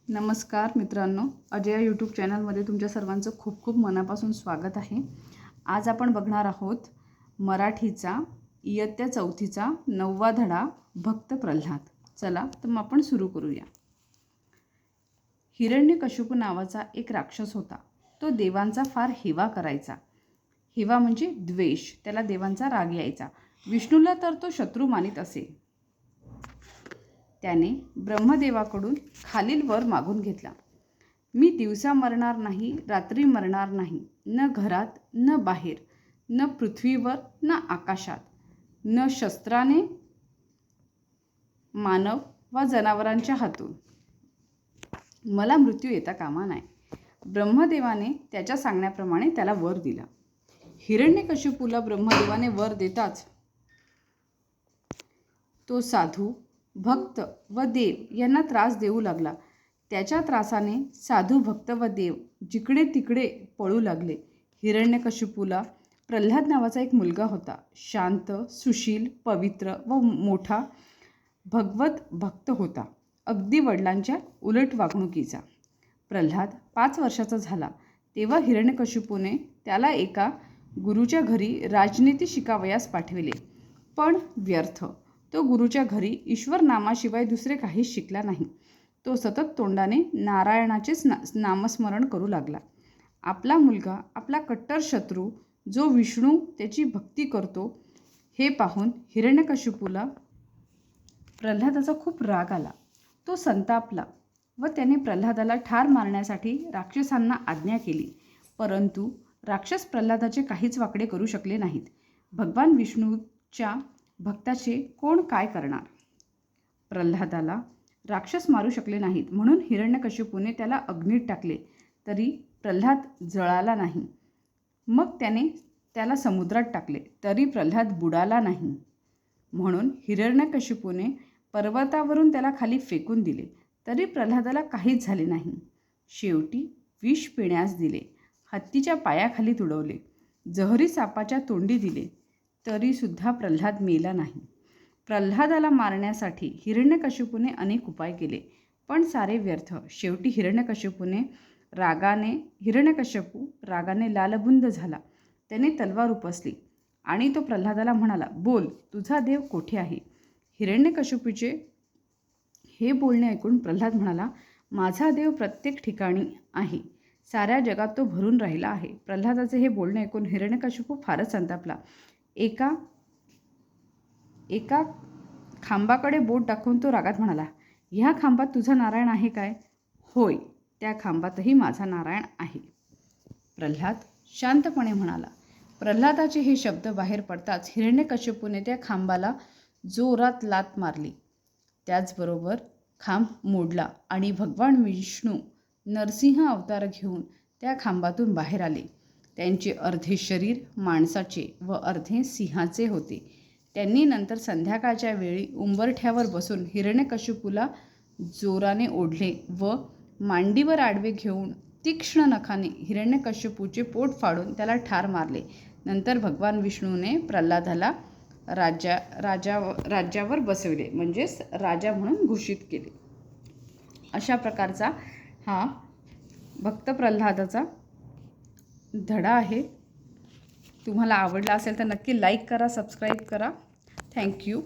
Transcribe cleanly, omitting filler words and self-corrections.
नमस्कार मित्रांनो, अजय यूट्यूब चॅनलमध्ये तुमच्या सर्वांचं खूप खूप मनापासून स्वागत आहे। आज आपण बघणार आहोत मराठीचा इयत्ता चौथीचा 9वा धडा भक्त प्रल्हाद। चला तर मग आपण सुरू करूया। हिरण्यकशिपू नावाचा एक राक्षस होता। तो देवांचा फार हेवा करायचा। हेवा म्हणजे द्वेष, त्याला देवांचा राग यायचा। विष्णूला तर तो शत्रू मानित असे। त्याने ब्रह्मदेवाकडून खालील वर मागून घेतला। मी दिवसा मरणार नाही, रात्री मरणार नाही, न घरात न बाहेर, न पृथ्वीवर न आकाशात, न शस्त्राने मानव व जनावरांच्या हातून मला मृत्यू येता कामा नये। ब्रह्मदेवाने त्याच्या सांगण्याप्रमाणे त्याला वर दिला। हिरण्यकशिपूला ब्रह्मदेवाने वर देताच तो साधू, भक्त व देव यांना त्रास देऊ लागला। त्याच्या त्रासाने साधू, भक्त व देव जिकडे तिकडे पळू लागले। हिरण्यकशिपूला प्रल्हाद नावाचा एक मुलगा होता। शांत, सुशील, पवित्र व मोठा भगवत भक्त होता, अगदी वडिलांच्या उलट वागणुकीचा। प्रल्हाद 5 वर्षाचा झाला तेव्हा हिरण्यकशिपूने त्याला एका गुरुच्या घरी राजनीती शिकावयास पाठविले, पण व्यर्थ। तो गुरुच्या घरी ईश्वर नामाशिवाय दुसरे काहीच शिकला नाही। तो सतत तोंडाने नारायणाचेच नामस्मरण करू लागला। आपला मुलगा, आपला कट्टर शत्रू जो विष्णू त्याची भक्ती करतो हे पाहून हिरण्यकशिपूला प्रल्हादाचा खूप राग आला। तो संतापला व त्याने प्रल्हादाला ठार मारण्यासाठी राक्षसांना आज्ञा केली, परंतु राक्षस प्रल्हादाचे काहीच वाकडे करू शकले नाहीत। भगवान विष्णूच्या भक्ताचे कोण काय करणार? प्रल्हादाला राक्षस मारू शकले नाहीत म्हणून हिरण्यकशिपूने त्याला अग्नीत टाकले, तरी प्रल्हाद जळाला नाही। मग त्याने त्याला समुद्रात टाकले, तरी प्रल्हाद बुडाला नाही। म्हणून हिरण्यकशिपूने पर्वतावरून त्याला खाली फेकून दिले, तरी प्रल्हादाला काहीच झाले नाही। शेवटी विष पिण्यास दिले, हत्तीच्या पायाखाली तुडवले, जहरी सापाच्या तोंडी दिले, तरीसुद्धा प्रल्हाद मेला नाही। प्रल्हादाला मारण्यासाठी हिरण्यकशिपूने अनेक उपाय केले, पण सारे व्यर्थ। शेवटी हिरण्यकशिपू रागाने लालबुंद झाला। त्याने तलवार उपसली आणि तो प्रल्हादाला म्हणाला, बोल, तुझा देव कोठे आहे? हिरण्यकशिपूचे हे बोलणे ऐकून प्रल्हाद म्हणाला, माझा देव प्रत्येक ठिकाणी आहे, साऱ्या जगात तो भरून राहिला आहे। प्रल्हादाचे हे बोलणे ऐकून हिरण्यकशिपू फारच संतापला। एका खांबाकडे बोट दाखवून तो रागात म्हणाला, ह्या खांबात तुझा नारायण आहे काय? होय, त्या खांबातही माझा नारायण आहे। प्रल्हाद शांतपणे म्हणाला। प्रल्हादाचे हे शब्द बाहेर पडताच हिरण्यकशिपूने त्या खांबाला जोरात लाथ मारली। त्याचबरोबर खांब मोडला आणि भगवान विष्णू नरसिंह अवतार घेऊन त्या खांबातून बाहेर आले। त्यांचे अर्धे शरीर माणसाचे व अर्धे सिंहाचे होते। त्यांनी नंतर संध्याकाळच्या वेळी उंबरठ्यावर बसून हिरण्यकशिपूला जोराने ओढले व मांडीवर आडवे घेऊन तीक्ष्ण नखाने हिरण्यकशिपूचे पोट फाडून त्याला ठार मारले। नंतर भगवान विष्णूने प्रल्हादाला राज्यावर बसविले, म्हणजेच राजा म्हणून घोषित केले। अशा प्रकारचा हा भक्त प्रल्हादाचा धडा आहे। तुम्हाला आवडला असेल तर नक्की लाईक करा, सबस्क्राईब करा। थँक्यू।